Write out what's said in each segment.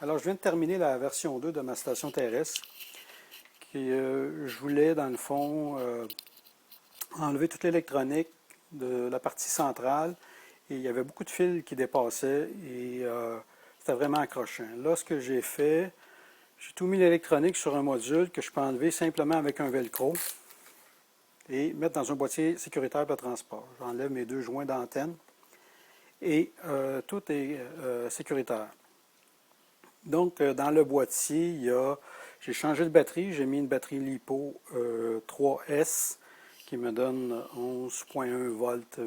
Alors, je viens de terminer la version 2 de ma station terrestre. Je voulais, dans le fond, enlever toute l'électronique de la partie centrale. Et il y avait beaucoup de fils qui dépassaient et c'était vraiment accrochant. Là, ce que j'ai fait, j'ai tout mis l'électronique sur un module que je peux enlever simplement avec un velcro et mettre dans un boîtier sécuritaire de transport. J'enlève mes deux joints d'antenne et tout est sécuritaire. Donc, dans le boîtier, j'ai changé de batterie. J'ai mis une batterie LiPo 3S qui me donne 11,1 volts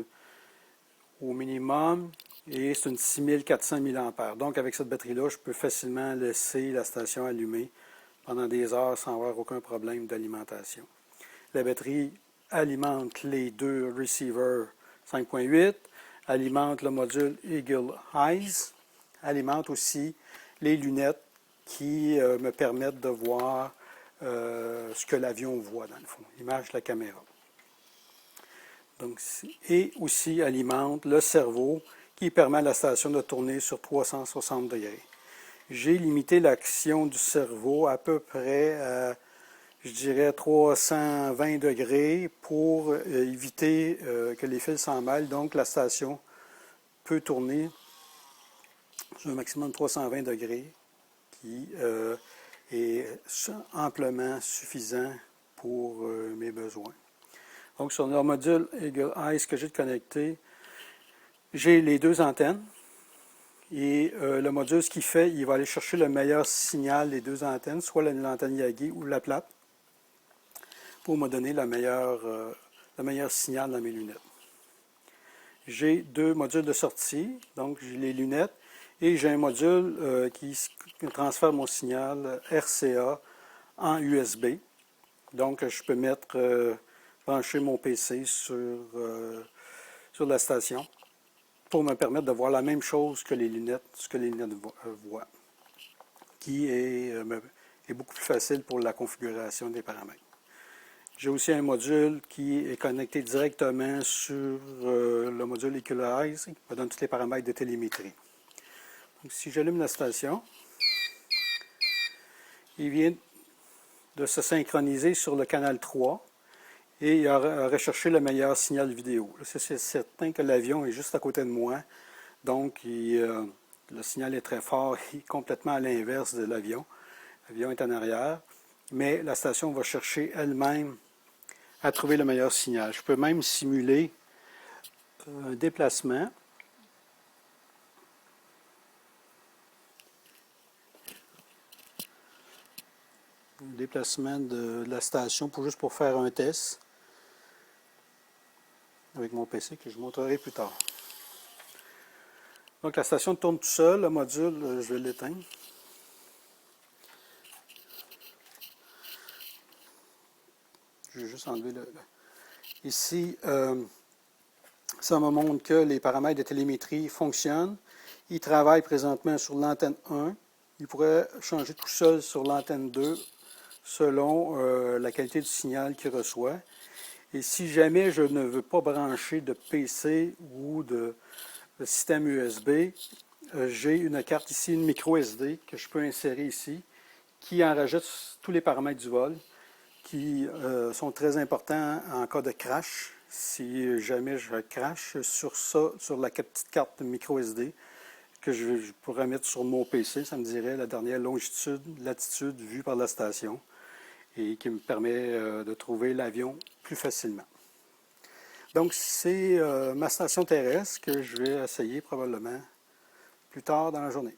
au minimum. Et c'est une 6400 mAh. Donc, avec cette batterie-là, je peux facilement laisser la station allumée pendant des heures sans avoir aucun problème d'alimentation. La batterie alimente les deux receivers 5.8, alimente le module Eagle Eyes, alimente aussi les lunettes qui me permettent de voir ce que l'avion voit dans le fond, l'image de la caméra. Donc, et aussi alimente le cerveau qui permet à la station de tourner sur 360 degrés. J'ai limité l'action du cerveau à peu près à, je dirais, 320 degrés pour éviter que les fils s'en mêlent. Donc, la station peut tourner sur un maximum de 320 degrés qui est amplement suffisant pour mes besoins. Donc, sur le module Eagle Eyes que j'ai connecté, j'ai les deux antennes. Et le module, ce qu'il fait, il va aller chercher le meilleur signal des deux antennes, soit l'antenne Yagi ou la plate, pour me donner le meilleur signal dans mes lunettes. J'ai deux modules de sortie, donc j'ai les lunettes, et j'ai un module qui transfère mon signal RCA en USB. Donc, je peux brancher mon PC sur la station pour me permettre de voir la même chose que les lunettes, ce que les lunettes voient, qui est beaucoup plus facile pour la configuration des paramètres. J'ai aussi un module qui est connecté directement sur le module Equalize, qui me donne tous les paramètres de télémétrie. Donc, si j'allume la station, il vient de se synchroniser sur le canal 3 et il a recherché le meilleur signal vidéo. C'est certain que l'avion est juste à côté de moi, donc le signal est très fort et complètement à l'inverse de l'avion. L'avion est en arrière, mais la station va chercher elle-même à trouver le meilleur signal. Je peux même simuler un déplacement. Un déplacement de la station juste pour faire un test avec mon PC que je vous montrerai plus tard. Donc la station tourne tout seul, le module, je vais l'éteindre. Je vais juste enlever Ici, ça me montre que les paramètres de télémétrie fonctionnent. Il travaille présentement sur l'antenne 1. Il pourrait changer tout seul sur l'antenne 2 selon la qualité du signal qu'il reçoit. Et si jamais je ne veux pas brancher de PC ou de système USB, j'ai une carte ici, une micro SD que je peux insérer ici, qui enregistre tous les paramètres du vol, qui sont très importants en cas de crash. Si jamais je crash sur la petite carte micro SD que je pourrais mettre sur mon PC, ça me dirait la dernière longitude, latitude vue par la station et qui me permet de trouver l'avion plus facilement. Donc, c'est ma station terrestre que je vais essayer probablement plus tard dans la journée.